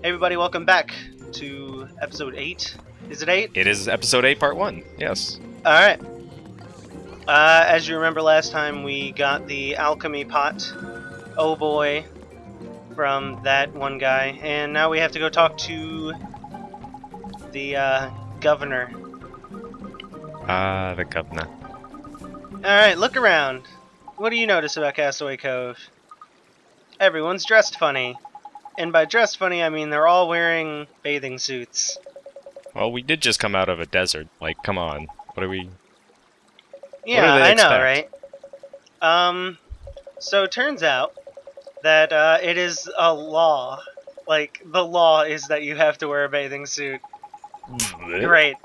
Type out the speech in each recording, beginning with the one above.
Hey everybody, welcome back to episode 8. Is it 8? It is episode 8, part 1, yes. Alright. As you remember last time, we got the alchemy pot, oh boy, from that one guy. And now we have to go talk to the governor. The governor. Alright, look around. What do you notice about Castaway Cove? Everyone's dressed funny. And by dressed funny, I mean they're all wearing bathing suits. Well, we did just come out of a desert. Like, come on. What are we... Yeah, what do they I know, expect? right? So it turns out that it is a law. Like, the law is that you have to wear a bathing suit. Great.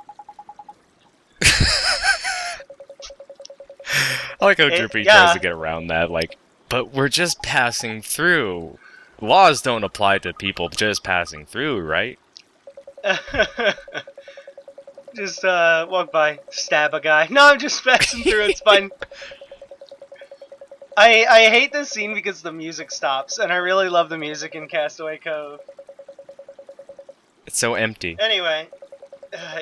I like how Drippy tries to get around that, like, but we're just passing through. Laws don't apply to people just passing through, right? Just walk by, stab a guy. No, I'm just passing through, it's fine. I hate this scene because the music stops, and I really love the music in Castaway Cove. It's so empty. Anyway,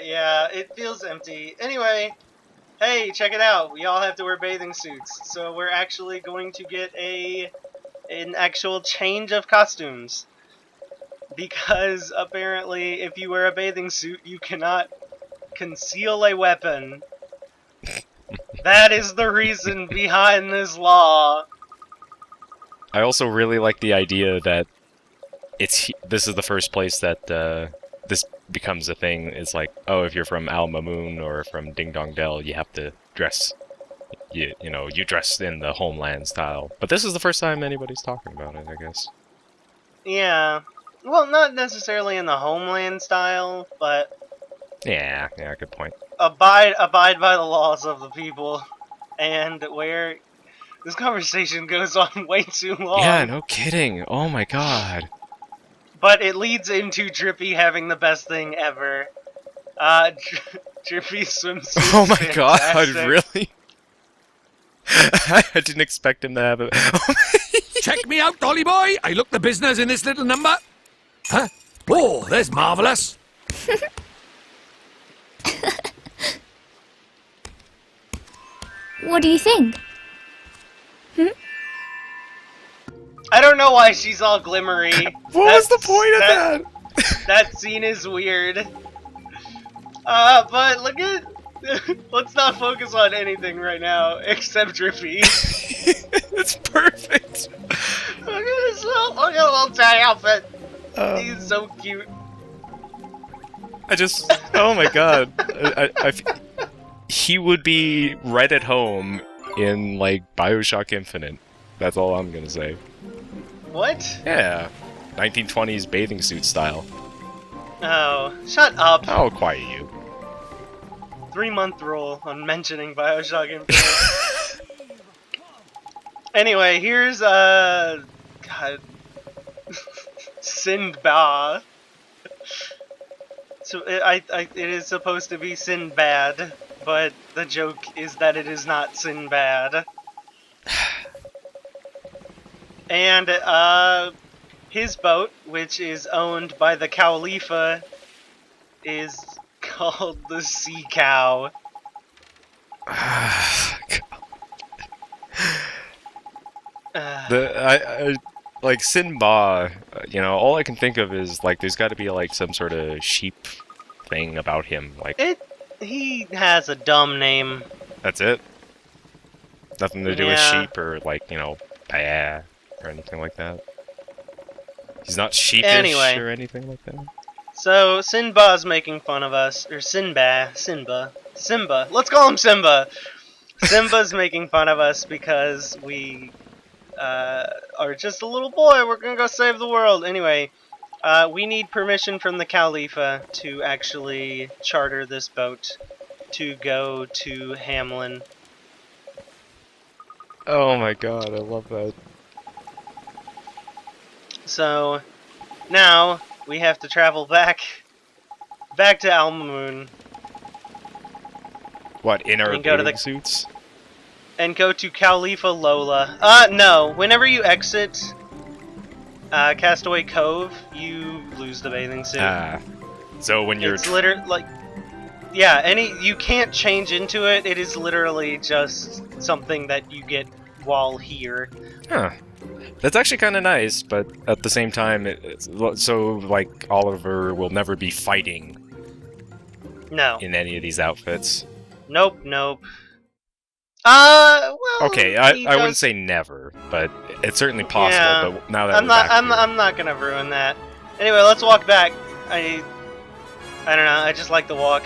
yeah, it feels empty. Anyway, hey, check it out. We all have to wear bathing suits, so we're actually going to get an actual change of costumes. Because apparently, if you wear a bathing suit, you cannot conceal a weapon. That is the reason behind this law. I also really like the idea that this is the first place that this becomes a thing. It's like, oh, if you're from Al Mamoon or from Ding Dong Dell, you have to dress. You dress in the homeland style. But this is the first time anybody's talking about it, I guess. Yeah. Well, not necessarily in the homeland style, but... Yeah, good point. Abide by the laws of the people. And where... This conversation goes on way too long. Yeah, no kidding. Oh my god. But it leads into Drippy having the best thing ever. Drippy swimsuit. Oh my god, really? I didn't expect him to have it. Check me out, Dolly boy. I look the business in this little number. Huh? Oh, there's marvelous. What do you think? I don't know why she's all glimmery. What was the point of that? That scene is weird. But look at... Let's not focus on anything right now, except Drippy. It's perfect. Look at his little tag outfit. He's so cute. Oh my god. He would be right at home in, like, BioShock Infinite. That's all I'm gonna say. What? Yeah. 1920s bathing suit style. Oh, shut up. I'll quiet you. 3-month rule on mentioning BioShock Infinite. Anyway, here's, God... Sinbad. So, it is supposed to be Sinbad, but the joke is that it is not Sinbad. And, his boat, which is owned by the CIFA, is called the Sea Cow. Like Sinbad, all I can think of is like there's got to be like some sort of sheep thing about him. Like he has a dumb name. That's it. Nothing to do with sheep or like or anything like that. He's not sheepish or anything like that. So Sinbad's making fun of us, or Simba. Let's call him Simba. Simba's making fun of us because we are just a little boy. We're gonna go save the world. Anyway, we need permission from the CIFA to actually charter this boat to go to Hamlin. Oh my god, I love that. So now we have to travel back to Al Mamoon. What, in our bathing suits? And go to CIFA Lola. No, whenever you exit Castaway Cove, you lose the bathing suit. So when you're It's literally like, yeah, you can't change into it. It is literally just something that you get while here. Huh. That's actually kind of nice, but at the same time, so like Oliver will never be fighting No. in any of these outfits. Nope. Well. Okay, I wouldn't say never, but it's certainly possible. Yeah, but now that I'm we're not. back here, I'm not gonna ruin that. Anyway, let's walk back. I don't know. I just like the walk.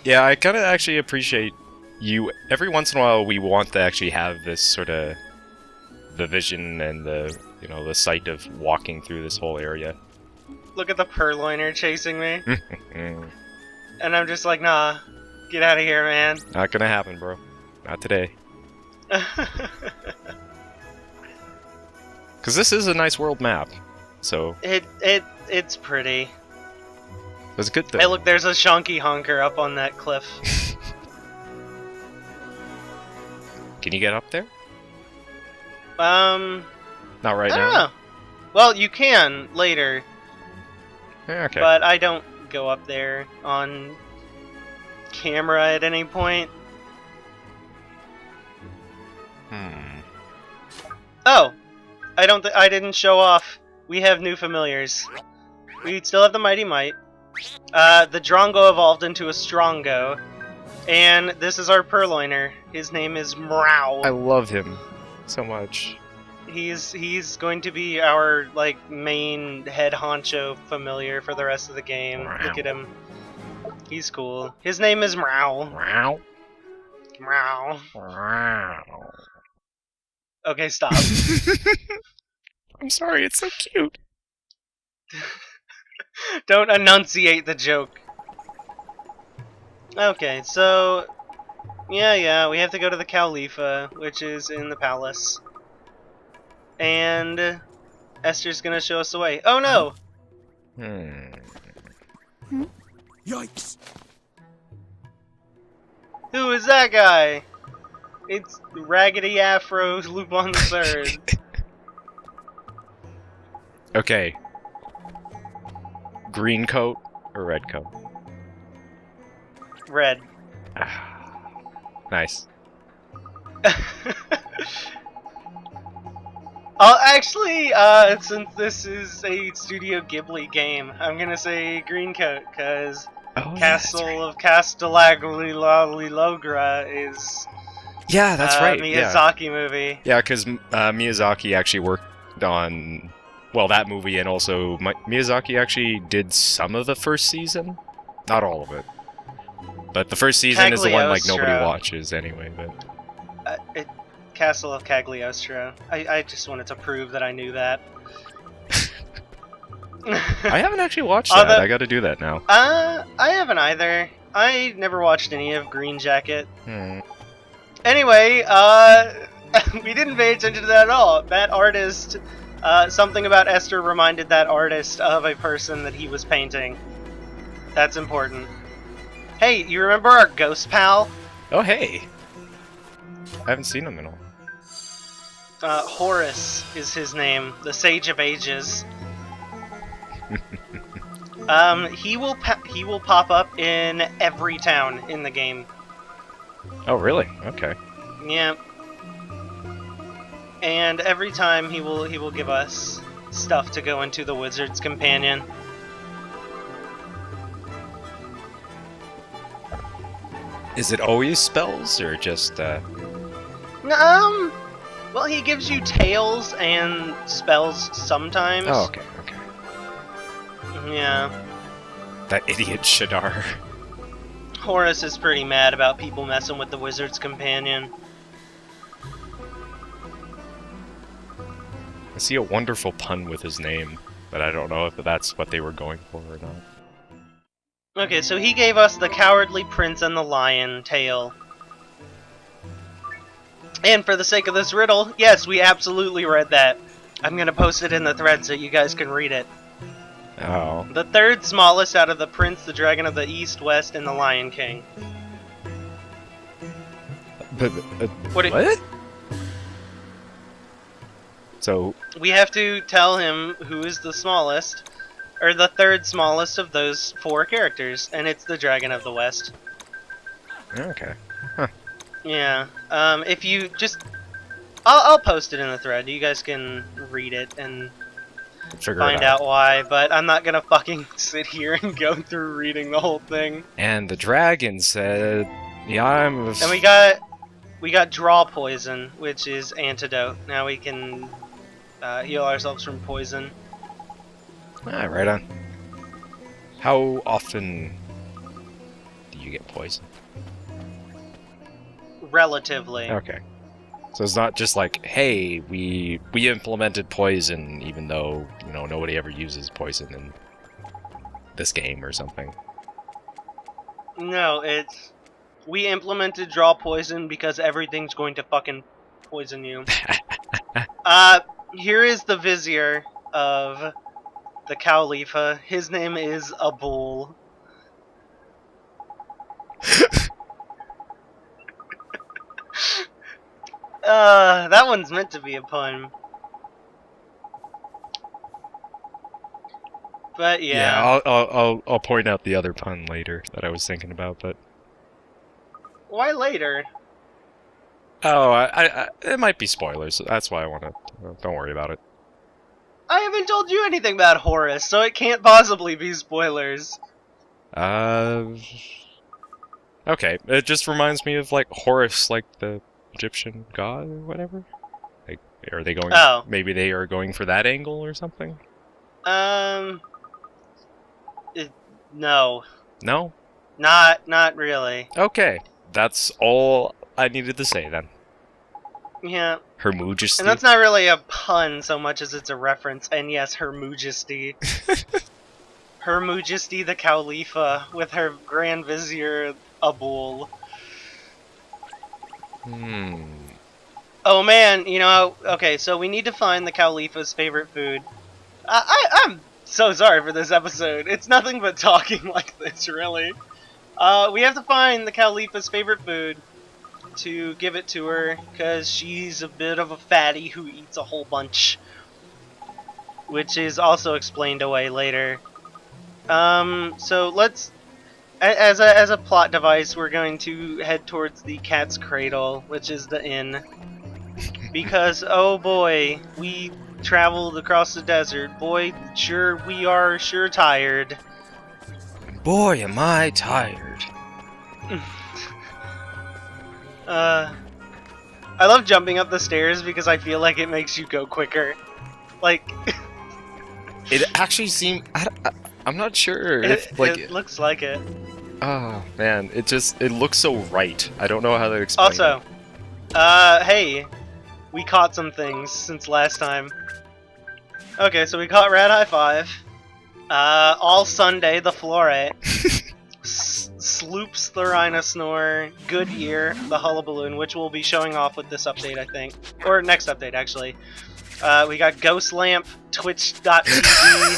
yeah, I kind of actually appreciate you. Every once in a while, we want to actually have this sort of the vision and the the sight of walking through this whole area. Look at the purloiner chasing me, and I'm just like, nah, get out of here, man. Not gonna happen, bro. Not today. Because this is a nice world map, so it's pretty. it's a good thing. Hey, look, there's a shonky honker up on that cliff. Can you get up there? Not Not right I don't now. know. Well, you can later, Okay. but I don't go up there on camera at any point. Oh, I didn't show off. We have new familiars. We still have the Mighty Might. The Drongo evolved into a Strongo, and this is our purloiner. His name is Mrow. I love him so much. He's going to be our main head honcho familiar for the rest of the game. Mrow. Look at him. He's cool. His name is Mrow. Wow. Mrow. Wow. Okay, stop. I'm sorry, it's so cute. Don't enunciate the joke. Okay, so yeah, we have to go to the CIFA, which is in the palace. And Esther's gonna show us the way. Oh no! Yikes! Who is that guy? It's Raggedy Afro Lupin the III. Okay. Green coat or red coat? Red. Nice. Actually, since this is a Studio Ghibli game, I'm gonna say green coat, because Castle of Castellaglia is Yeah, that's right. Miyazaki movie. Yeah, because Miyazaki actually worked on, well, that movie, and also Miyazaki actually did some of the first season. Not all of it. But the first season is the one nobody watches anyway. But Castle of Cagliostro. I just wanted to prove that I knew that. I haven't actually watched that. I gotta do that now. I haven't either. I never watched any of Green Jacket. Anyway, we didn't pay attention to that at all. That artist, something about Esther reminded that artist of a person that he was painting. That's important. Hey, you remember our ghost pal? Oh, hey. I haven't seen him in a while. Horus is his name, the Sage of Ages. He will pop up in every town in the game. Oh, really? Okay. Yeah. And every time he will give us stuff to go into the Wizard's Companion. Is it always spells or just Well, he gives you tales and spells sometimes. Oh, okay, okay. Yeah. That idiot Shadar. Horus is pretty mad about people messing with the Wizard's Companion. I see a wonderful pun with his name, but I don't know if that's what they were going for or not. Okay, so he gave us the Cowardly Prince and the Lion tale. And for the sake of this riddle, yes, we absolutely read that. I'm gonna post it in the thread so you guys can read it. Oh. The third smallest out of the Prince, the Dragon of the East, West, and the Lion King. But, What? So, we have to tell him who is the smallest, or the third smallest of those 4 characters, and it's the Dragon of the West. Okay. Yeah. If you just, I'll post it in the thread. You guys can read it and Figure find it out. out why. But I'm not gonna fucking sit here and go through reading the whole thing. And the dragon said, "Yeah, I'm." And we got draw poison, which is antidote. Now we can heal ourselves from poison. Right on. How often do you get poisoned? Relatively. Okay. So it's not just like, hey, we implemented poison, even though nobody ever uses poison in this game or something. No, it's we implemented draw poison because everything's going to fucking poison you. Here is the vizier of the Khalifa. His name is Abul. That one's meant to be a pun. But yeah. I'll point out the other pun later that I was thinking about, but Why later? oh, I it might be spoilers. So that's why I want to. Don't worry about it. I haven't told you anything about Horus, so it can't possibly be spoilers. Okay. It just reminds me of like Horus, like the Egyptian god or whatever. Like, are they going? Oh. Maybe they are going for that angle or something. No. No. Not really. Okay. That's all I needed to say then. Yeah. Her Majesty. And that's not really a pun so much as it's a reference. And yes, Her Majesty. Her Majesty the Khalifa with her Grand Vizier Abul. Oh man, okay, so we need to find the Khalifa's favorite food. I'm so sorry for this episode. It's nothing but talking like this, really. We have to find the Khalifa's favorite food to give it to her, because she's a bit of a fatty who eats a whole bunch. Which is also explained away later. So let's... As a plot device, we're going to head towards the Cat's Cradle, which is the inn. Because, oh boy, we traveled across the desert. Boy, we are sure tired. Boy, am I tired. I love jumping up the stairs because I feel like it makes you go quicker. Like... It actually seemed... I'm not sure if, it looks like it. Oh, man. It looks so right. I don't know how to explain Also, it. Hey, we caught some things since last time. Okay, so we caught Rat High 5. All Sunday, the Floret. Sloops the Rhinosnore. Goodyear, the Hullaballoon, which we'll be showing off with this update, I think. Or next update, actually. We got Ghost Lamp, Twitch.tv,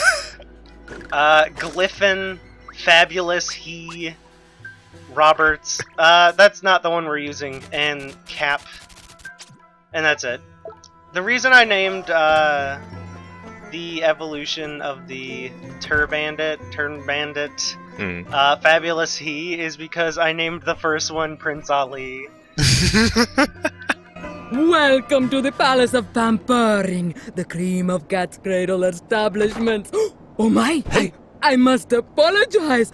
Glyphon, Fabulous He, Roberts. That's not the one we're using, and Cap. And that's it. The reason I named the evolution of the Turn Bandit, Fabulous He, is because I named the first one Prince Ali. Welcome to the Palace of Pampering, the cream of Cat's Cradle establishment. Oh my! I must apologize.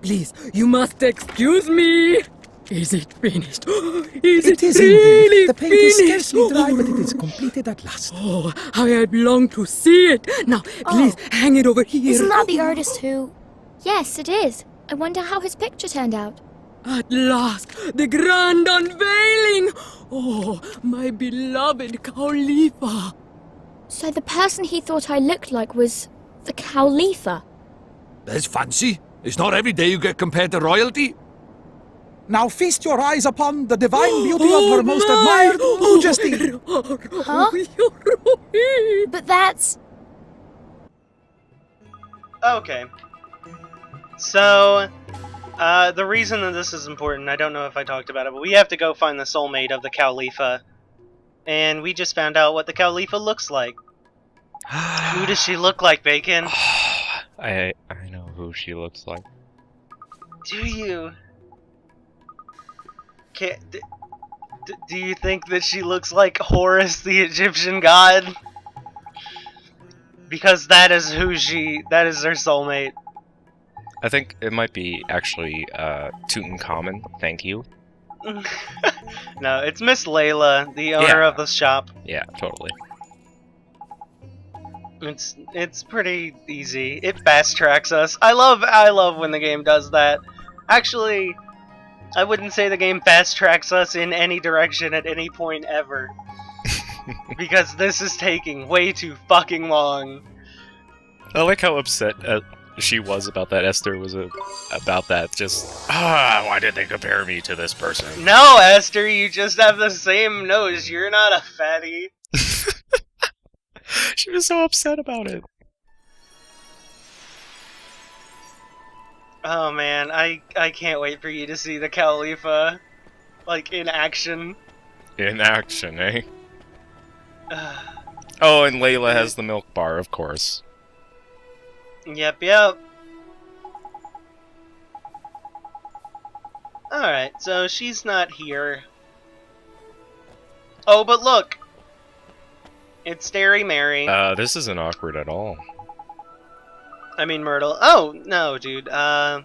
Please, you must excuse me. Is it finished? It is really indeed. The paint is finished? scarcely dry, but it is completed at last. Oh, how I long to see it. Now, please, hang it over here. Isn't that the artist who... Yes, it is. I wonder how his picture turned out. At last, the grand unveiling! Oh, my beloved Khalifa! So the person he thought I looked like was the Khalifa. That's fancy. It's not every day you get compared to royalty. Now feast your eyes upon the divine beauty of her most admired Majesty. Huh? But that's... Okay. So, the reason that this is important, I don't know if I talked about it, but we have to go find the soulmate of the Khalifa. And we just found out what the Khalifa looks like. Who does she look like, Bacon? I know who she looks like. Do you? Do you think that she looks like Horus, the Egyptian god? Because that is her soulmate. I think it might be actually Tutankhamun. Thank you. No, it's Miss Leila, the owner of the shop. Yeah, totally. It's pretty easy. It fast tracks us. I love when the game does that. Actually, I wouldn't say the game fast tracks us in any direction at any point ever. Because this is taking way too fucking long. I like how upset she was about that. Esther was about that. Just, why did they compare me to this person? No, Esther, you just have the same nose. You're not a fatty. She was so upset about it. Oh man, I can't wait for you to see the Khalifa, like, in action. In action, eh? Oh, and Leila has the milk bar, of course. Yep. Alright, so she's not here. Oh, but look! It's Starry Mary. This isn't awkward at all. I mean Myrtle. Oh, no, dude. No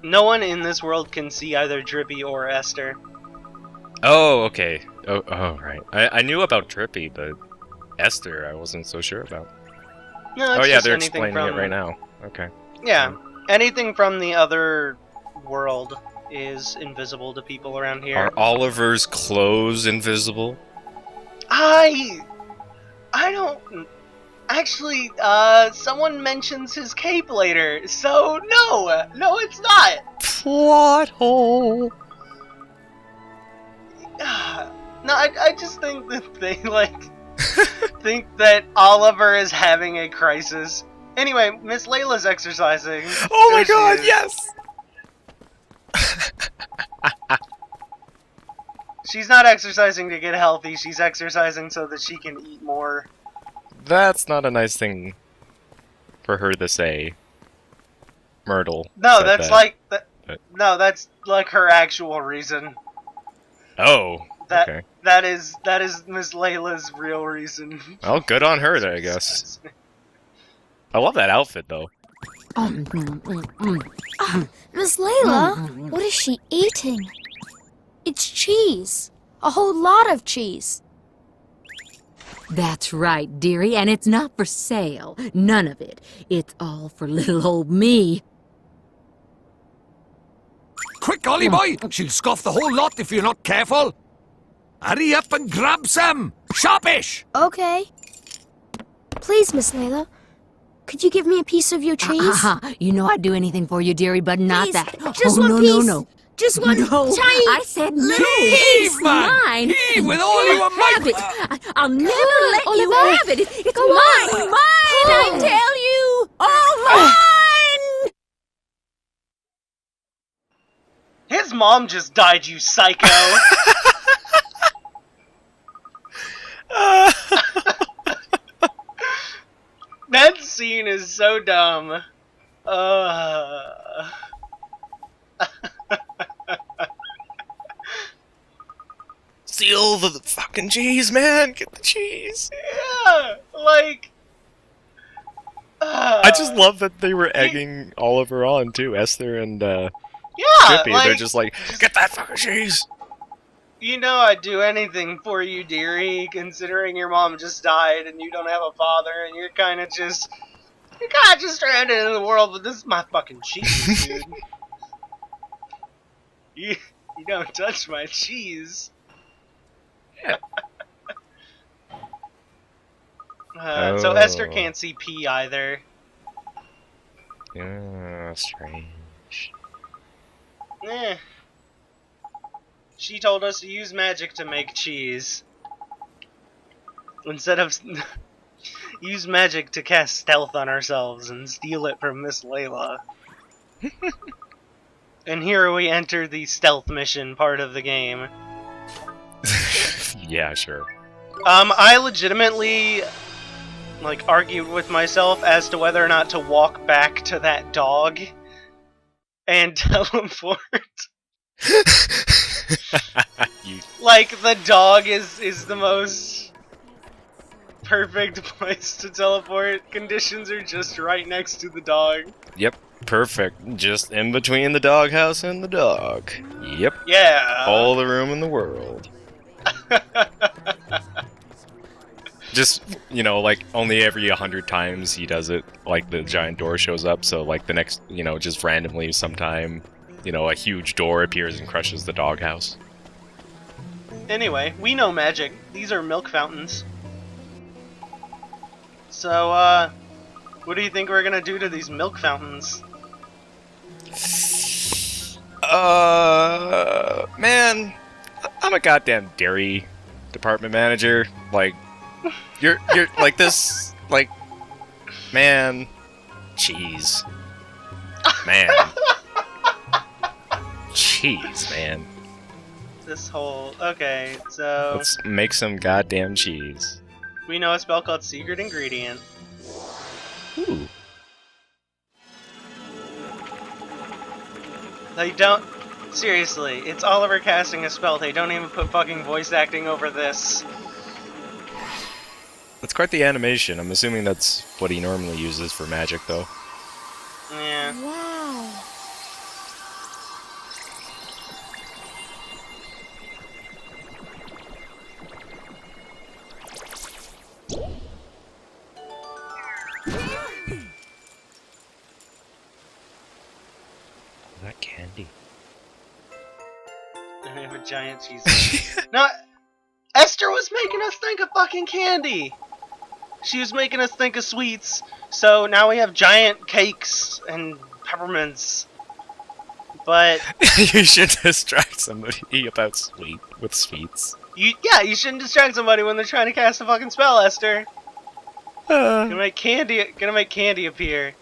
one in this world can see either Drippy or Esther. Oh, okay. Oh, right. I knew about Drippy, but Esther I wasn't so sure about. No, Oh it's yeah, just they're anything explaining from, it right now. Okay. Yeah, anything from the other world is invisible to people around here. Are Oliver's clothes invisible? I don't... Actually, someone mentions his cape later, so no, it's not. Plot hole. No, I just think that they, like, think that Oliver is having a crisis. Anyway, Miss Leila's exercising. Oh my There she god, is. yes! She's not exercising to get healthy, she's exercising so that she can eat more. That's not a nice thing for her to say. Myrtle. No, said that's that. like... No, that's like her actual reason. Oh, okay. That is Miss Leila's real reason. Well, good on her, then, I guess. I love that outfit, though. Miss Leila, what is she eating? It's cheese. A whole lot of cheese. That's right, dearie, and it's not for sale. None of it. It's all for little old me. Quick, Ollie boy! She'll scoff the whole lot if you're not careful. Hurry up and grab some! Sharpish! Okay. Please, Miss Leila, could you give me a piece of your cheese? You know I'd do anything for you, dearie, but not Please, that. just oh, one no, piece. No. Just one No, tiny I said no. little Heave, piece. man! Mine. Heave with all your Have might! it. I'll never let you Oliver. have it. It's Go mine. on. Mine, I tell you. Oh, mine! His mom just died, you psycho! That scene is so dumb. Steal the fucking cheese, man! Get the cheese! Yeah, like... I just love that they were egging Oliver on, too. Esther and, yeah, Drippy. like, They're just like, get that fucking cheese! you know I'd do anything for you, dearie, considering your mom just died and you don't have a father and you're kinda just stranded in the world, but this is my fucking cheese, dude. You don't touch my cheese. Yeah. So Esther Oh. can't see pee either. Yeah, strange. Eh. She told us to use magic to make cheese. Instead of use magic to cast stealth on ourselves and steal it from Miss Leila. And here we enter the stealth mission part of the game. Yeah, sure. I legitimately, like, argued with myself as to whether or not to walk back to that dog and teleport. You, Like, the dog is the most perfect place to teleport. Conditions are just right next to the dog. yep, perfect. Just in between the doghouse and the dog. Yep, Yeah. all the room in the world. Just, like, only every 100 times he does it, like, the giant door shows up, so, like, the next, just randomly sometime, a huge door appears and crushes the doghouse. Anyway, we know magic. These are milk fountains. So, what do you think we're gonna do to these milk fountains? Man, I'm a goddamn dairy department manager. Like, you're like this, like, man, cheese, man, cheese, man. This whole... Okay, so... Let's make some goddamn cheese. we know a spell called Secret Ingredient. Ooh. They don't... Seriously, it's Oliver casting a spell. They don't even put fucking voice acting over this. That's quite the animation. I'm assuming that's what he normally uses for magic, though. Yeah. Wow. That candy. And they have a giant cheese. No, Esther was making us think of fucking candy! She was making us think of sweets, so now we have giant cakes and peppermints. But You should distract somebody about sweets. you shouldn't distract somebody when they're trying to cast a fucking spell, Esther. Gonna make candy appear.